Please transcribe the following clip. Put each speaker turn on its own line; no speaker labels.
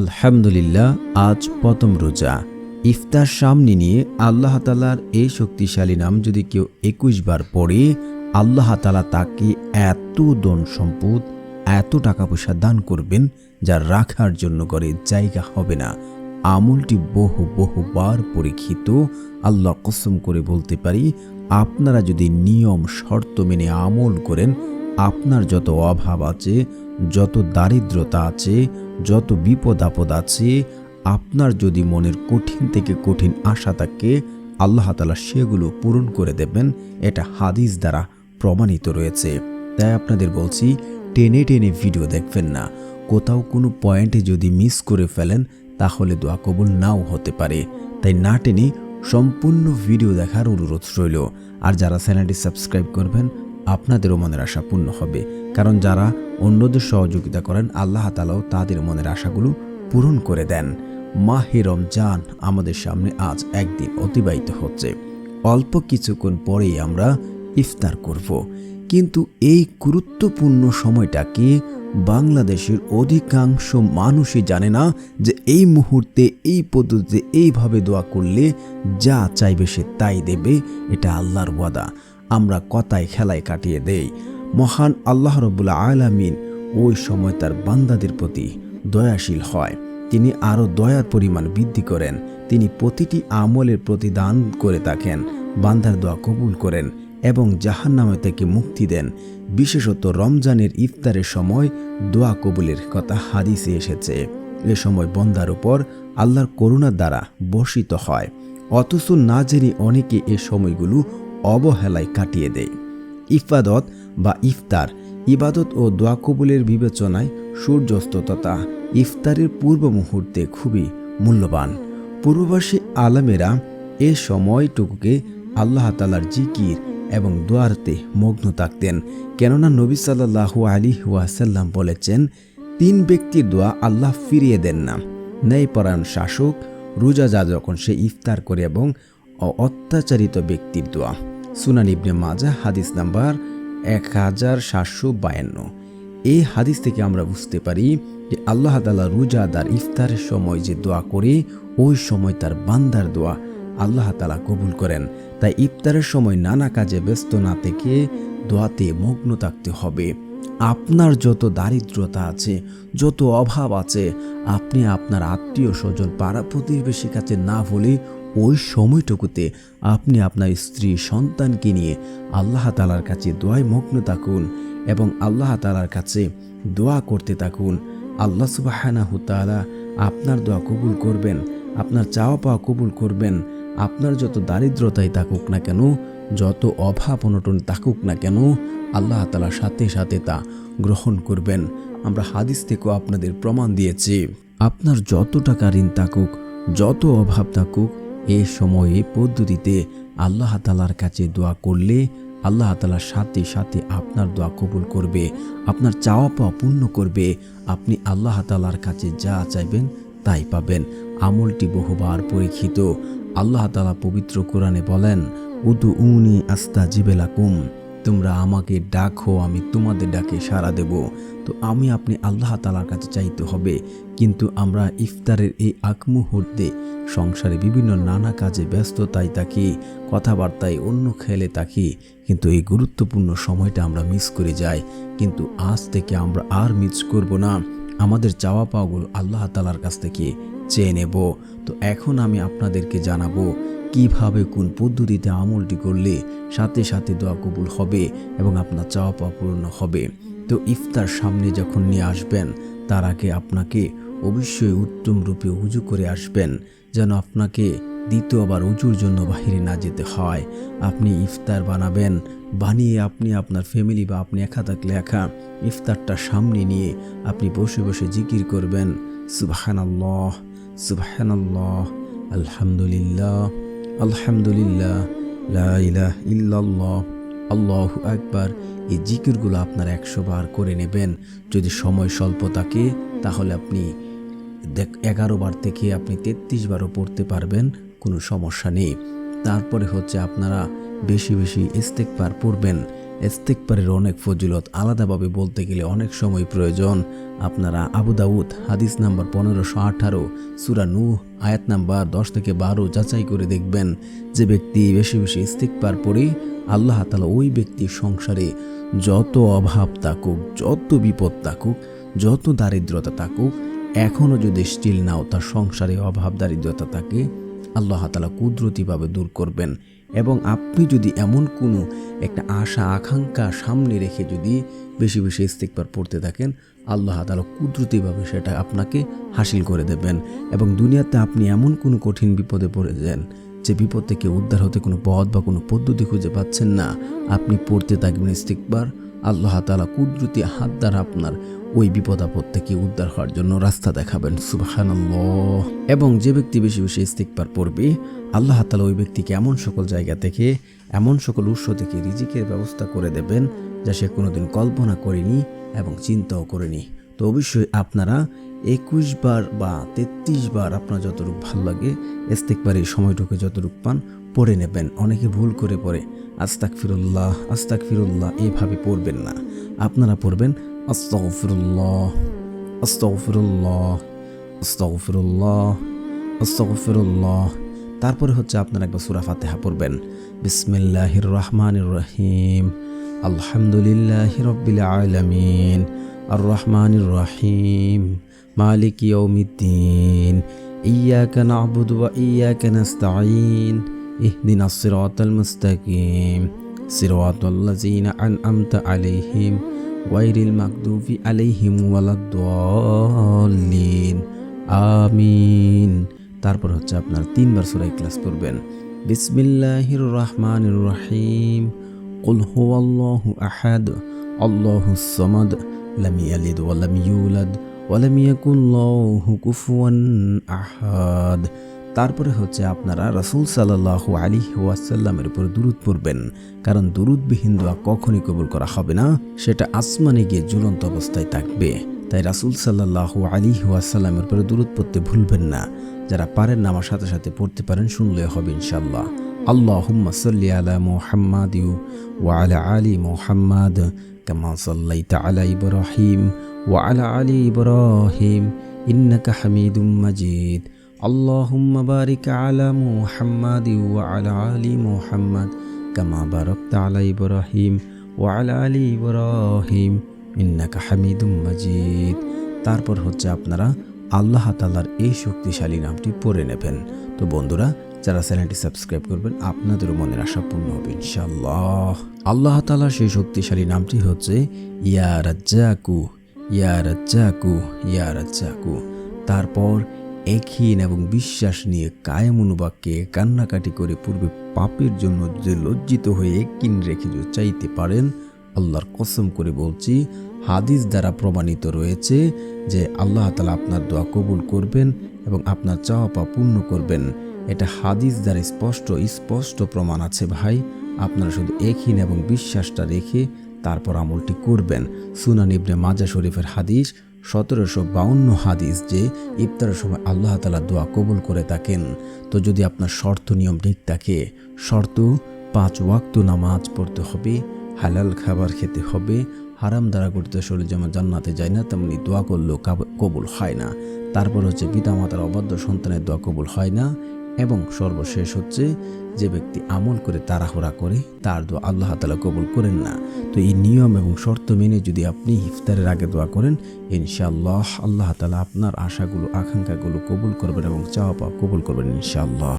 আলহামদুলিল্লাহ, আজ প্রথম রোজা। ইফতার সামনে নিয়ে আল্লাহ তাআলার এই শক্তিশালী নাম যদি কেউ ২১ বার পড়ে, আল্লাহ তাআলা তাকে এত ধন সম্পদ, এত টাকা পয়সা দান করবেন যা রাখার জন্য ঘরে জায়গা হবে না। আমলটি বহুবার পরীক্ষিত। আল্লাহ কসম করে বলতে পারি, আপনারা যদি নিয়ম শর্ত মেনে আমল করেন, আপনার যত অভাব আছে, যত দারিদ্রতা আছে, যত বিপদ আপদ আছে, আপনার যদি মনের কঠিন থেকে কঠিন আশা থাকে, আল্লাহ তাআলা সেগুলো পূরণ করে দেবেন। এটা হাদিস দ্বারা প্রমাণিত রয়েছে। তাই আপনাদের বলছি, টেনে টেনে ভিডিও দেখবেন না। কোথাও কোনো পয়েন্টে যদি মিস করে ফেলেন, তাহলে দোয়া কবুল নাও হতে পারে। তাই না টেনে সম্পূর্ণ ভিডিও দেখার অনুরোধ রইল। আর যারা চ্যানেলটি সাবস্ক্রাইব করবেন, আপনাদেরও মনের আশা পূর্ণ হবে। কারণ যারা অন্যদের সহযোগিতা করেন, আল্লাহ তাআলাও তাদের মনের আশাগুলো পূরণ করে দেন। মাহে রমজান আমাদের সামনে আজ একদিন অতিবাহিত হচ্ছে। অল্প কিছুক্ষণ পরেই আমরা ইফতার করব। কিন্তু এই গুরুত্বপূর্ণ সময়টাকে বাংলাদেশের অধিকাংশ মানুষই জানে না যে এই মুহূর্তে, এই পদ্ধতিতে, এইভাবে দোয়া করলে যা চাইবে সে তাই দেবে। এটা আল্লাহর ওয়াদা। আমরা কথায় খেলায় কাটিয়ে দেই। মহান আল্লাহ রাব্বুল আলামিন ওই সময় তার বান্দাদের প্রতি দয়াশীল হয়। তিনি আরও দয়ার পরিমাণ বৃদ্ধি করেন। তিনি প্রতিটি আমলের প্রতিদান করে থাকেন, বান্দার দোয়া কবুল করেন এবং জাহান্নাম থেকে মুক্তি দেন। বিশেষত রমজানের ইফতারের সময় দোয়া কবুলের কথা হাদিসে এসেছে। এ সময় বান্দার উপর আল্লাহর করুণার দ্বারা বর্ষিত হয়। অথচ না জেনে অনেকে এ সময়গুলো অবহেলায় কাটিয়ে দেয়। ইফাদত বা ইফতার, ইবাদত ও দোয়া কবুলের বিবেচনায় সূর্যাস্ত তথা ইফতারের পূর্ব মুহূর্তে খুবই মূল্যবান। পূর্ববাসী আলেমেরা এ সময়টুকুকে আল্লাহ তাআলার জিকির এবং দোয়াতে মগ্ন থাকতেন। কেননা নবী সাল্লাল্লাহু আলাইহি ওয়াসাল্লাম বলেছেন, ৩ ব্যক্তির দোয়া আল্লাহ ফিরিয়ে দেন না: ন্যায়পরায়ণ শাসক, রোজাদা যখন সে ইফতার করে, এবং অত্যাচারিত ব্যক্তির দোয়া। সুনান ইবনে মাজাহ হাদিস নাম্বার 1752। এই হাদিস থেকে আমরা বুঝতে পারি যে আল্লাহ তাআলা রোজাদার ইফতারের সময় যে দোয়া করে, ওই সময় তার বান্দার দোয়া আল্লাহ তাআলা কবুল করেন। তাই ইফতারের সময় নানা কাজে ব্যস্ত না থেকে দোয়াতে মগ্ন থাকতে হবে। আপনার যত দারিদ্রতা আছে, যত অভাব আছে, আপনি আপনার আত্মীয় স্বজন, পাড়া প্রতিবেশীর কাছে না বলে ওই সময়টুকুতে আপনি আপনার স্ত্রী সন্তানকে নিয়ে আল্লাহ তাআলার কাছে দোয়ায় মগ্ন থাকুন এবং আল্লাহ তাআলার কাছে দোয়া করতে থাকুন। আল্লাহ সুবহানাহু তাআলা আপনার দোয়া কবুল করবেন, আপনার চাওয়া পাওয়া কবুল করবেন। আপনার যত দারিদ্রতাই থাকুক না কেন, যত অভাব অনটন থাকুক না কেন, আল্লাহ তাআলার সাথে সাথে তা গ্রহণ করবেন। আমরা হাদিস থেকেও আপনাদের প্রমাণ দিয়েছি। আপনার যত টাকা ঋণ থাকুক, যত অভাব থাকুক, এই সময়ে পদ্ধতিতে আল্লাহ তাআলার কাছে দোয়া করলে আল্লাহ তাআলার সাথে সাথে আপনার দোয়া কবুল করবে, আপনার চাওয়া পাওয়া পূর্ণ করবে। আপনি আল্লাহ তাআলার কাছে যা চাইবেন তাই পাবেন। আমলটি বহুবার পরীক্ষিত। আল্লাহ তাআলা পবিত্র কোরআনে বলেন, উদউনি আস্তাজিব লাকুম, তোমরা আমাকে ডাকো, আমি তোমাদের ডাকে সাড়া দেব। তো আপনি আল্লাহ তাআলার কাছে চাইতে হবে। কিন্তু আমরা ইফতারের এই আগ মুহূর্তে সংসারে বিভিন্ন নানা কাজে ব্যস্ততায় থাকি, কথাবার্তায় অন্য খেলে থাকি, কিন্তু এই গুরুত্বপূর্ণ সময়টা আমরা মিস করে যাই। কিন্তু আজ থেকে আমরা আর মিস করব না। আমাদের চাওয়া পাওয়াগুলো আল্লাহ তাআলার কাছ থেকে চেয়ে নেব। তো এখন আমি আপনাদেরকে জানাবো কিভাবে, কোন পদ্ধতিতে আমলটি করলে সাথে সাথে দোয়া কবুল হবে এবং আপনার চাওয়া পাওয়া পূর্ণ হবে। তো ইফতার সামনে যখন নিয়ে আসবেন, তার আগে আপনাকে অবশ্যই উত্তম রূপে উজু করে আসবেন, যেন আপনাকে দ্বিতীয়বার উজুর জন্য বাহিরে না যেতে হয়। আপনি ইফতার বানাবেন, বানিয়ে আপনি আপনার ফ্যামিলি বা আপনি একা থাকলে একা ইফতারটা সামনে নিয়ে আপনি বসে বসে জিকির করবেন, সুবহানাল্লাহ সুবহানাল্লাহ, আলহামদুলিল্লাহ আলহামদুলিল্লাহ, লা ইলাহা ইল্লাল্লাহ, আল্লাহু আকবার। এই জিকিরগুলো আপনার 100 বার করে নেবেন। যদি সময় স্বল্প থাকে তাহলে আপনি 11 বার থেকে আপনি 33 বারও পড়তে পারবেন, কোনো সমস্যা নেই। তারপরে হচ্ছে আপনারা বেশি বেশি ইস্তেগফার পড়বেন। ইস্তিগফারের অনেক ফজিলত আলাদাভাবে বলতে গেলে অনেক সময় প্রয়োজন। আপনারা আবু দাউদ হাদিস নাম্বার 1518 সূরা নূহ আয়াত নাম্বার 10 থেকে 12 যাচাই করে দেখবেন। যে ব্যক্তি বেশি বেশি ইস্তিগফার পড়ে আল্লাহ তাআলা ওই ব্যক্তির সংসারে যত অভাব থাকুক, যত বিপদ থাকুক, যত দারিদ্রতা থাকুক, এখনও যদি স্টিল নাও তার সংসারে অভাব দারিদ্রতা থাকে, আল্লাহ তাআলা কুদরতিভাবে দূর করবেন। এবং আপনি যদি এমন কোনো একটা আশা আকাঙ্ক্ষা সামনে রেখে যদি বেশি বেশি ইস্তিগফার পড়তে থাকেন, আল্লাহ তাআলা কুদরতিভাবে সেটা আপনাকে হাসিল করে দেবেন। এবং দুনিয়াতে আপনি এমন কোনো কঠিন বিপদে পড়ে যান যে বিপদ থেকে উদ্ধার হতে কোনো পথ বা কোনো পদ্ধতি খুঁজে পাচ্ছেন না, আপনি পড়তে থাকবেন ইস্তিগফার, আল্লাহ তাআলা কুদরতি হাত দ্বারা আপনার ওই বিপদ আপদ থেকে উদ্ধার হওয়ার জন্য রাস্তা দেখাবেন। সুবহানাল্লাহ। এবং যে ব্যক্তি বেশি বেশি ইস্তিগফার পড়বে, আল্লাহ তাআলা ওই ব্যক্তিকে এমন সকল জায়গা থেকে, এমন সকল উৎস থেকে রিজিকের ব্যবস্থা করে দেবেন যা সে কোনোদিন কল্পনা করেনি এবং চিন্তাও করেনি। তো অবশ্যই আপনারা 21 বার বা 33 বার আপনার যতটুকু ভালো লাগে ইস্তিগফারের সময়টুকু যতটুকু পান পড়ে নেবেন। অনেকে ভুল করে পড়ে আস্তাগফিরুল্লাহ আস্তাগফিরুল্লাহ এইভাবে পড়বেন না, আপনারা পড়বেন আস্তাগফিরুল্লাহ আস্তাগফিরুল্লাহ আস্তাগফিরুল্লাহ আস্তাগফিরুল্লাহ। তারপরে হচ্ছে আপনারা একবার সূরা ফাতিহা পড়বেন। বিসমিল্লাহির রহমানির রহিম, আলহামদুলিল্লাহি রাব্বিল আলামিন, আর রহমানির রহিম, মালিকি ইয়াউমিদ্দিন, ইয়্যাকা না'বুদু ওয়া ইয়্যাকা নাস্তাঈন, ইহদিনাস সিরাতাল মুস্তাকিম, সিরাতাল্লাযীনা আন'আমতা আলাইহিম গায়রিল মাগদুবি আলাইহিম ওয়ালাদ-দাল্লিন, আমিন। তারপর হচ্ছে আপনার 3 বার সূরা ইখলাস পড়বেন। বিসমিল্লাহির রহমানির রহিম, কুল হুয়াল্লাহু আহাদ, আল্লাহুস সামাদ, লাম ইয়ালিদ ওয়া লাম ইউলাদ ওয়া লাম ইয়াকুল লাহু কুফুয়ান আহাদ। তারপরে হচ্ছে আপনারা রাসূল সাল্লাল্লাহু আলাইহি ওয়াসাল্লামের উপর দুরূদ পড়বেন, কারণ দুরূদবিহীন দোয়া কখনই কবুল করা হবে না, সেটা আসমানে গিয়ে ঝুলন্ত অবস্থায় থাকবে। তাই রাসূল সাল্লাল্লাহু আলাইহি ওয়াসাল্লামের উপর দুরূদ পড়তে ভুলবেন না। যারা পারেন না আমার সাথে সাথে পড়তে পারেন, শুনলে হবে ইনশাআল্লাহ। আল্লাহুম্মা সাল্লি আলা মুহাম্মাদ ওয়া আলা আলি মুহাম্মাদ কামা সাল্লাইতা আলা ইব্রাহিম ওয়া আলা আলি ইব্রাহিম ইন্নাকা হামিদুম মাজিদ। আল্লাহুম্মা বারিক আলা মুহাম্মাদ ওয়া আলা আলি মুহাম্মাদ কামা বারাকতা আলা ইব্রাহিম ওয়া আলা আলি ইব্রাহিম ইন্নাকা হামিদুম মাজিদ। তারপর হচ্ছে আপনারা আল্লাহ তাআলার এই শক্তিশালী নামটি পড়ে নেবেন। তো বন্ধুরা, যারা চ্যানেলটি সাবস্ক্রাইব করবেন আপনাদেরও মনের আশা পূর্ণ হবে ইনশাআল্লাহ। আল্লাহ তাআলার সেই শক্তিশালী নামটি হচ্ছে ইয়া রাজ্জাকু, ইয়া রাজ্জাকু, ইয়া রাজ্জাকু। তারপর একহীন এবং বিশ্বাস নিয়ে কায়েম অনুবাক্যে কান্নাকাটি করে পূর্বে পাপের জন্য যে লজ্জিত হয়ে একহীন রেখে যদি চাইতে পারেন, আল্লাহর কসম করে বলছি হাদিস দ্বারা প্রমাণিত রয়েছে যে আল্লাহ তাআলা আপনার দোয়া কবুল করবেন এবং আপনার চাওয়া পাওয়া পূর্ণ করবেন। এটা হাদিস দ্বারা স্পষ্ট প্রমাণ আছে ভাই। আপনারা শুধু একহীন এবং বিশ্বাসটা রেখে তারপর আমলটি করবেন। সুনান ইবনে মাজাহ শরীফের হাদিস 1752 হাদিস যে ইফতারের সময় আল্লাহ তাআলা দোয়া কবুল করে থাকেন। তো যদি আপনার শর্ত নিয়ম ঠিক থাকে, শর্ত 5 ওয়াক্ত নামাজ পড়তে হবে, হালাল খাবার খেতে হবে, হারাম দ্বারা গঠিত শরীর যেমন জান্নাতে যায় না তেমনি দোয়া করলেও কবুল হয় না। তারপর হচ্ছে পিতামাতার অবাধ্য সন্তানের দোয়া কবুল হয় না। এবং সর্বশেষ হচ্ছে যে ব্যক্তি আমল করে তাড়াহুড়া করে তার দোয়া আল্লাহ তাআলা কবুল করেন না। তো এই নিয়ম এবং শর্ত মেনে যদি আপনি ইফতারের আগে দোয়া করেন, ইনশাআল্লাহ আল্লাহ তাআলা আপনার আশাগুলো আকাঙ্ক্ষাগুলো কবুল করবেন এবং চাওয়া পাওয়া কবুল করবেন ইনশাআল্লাহ।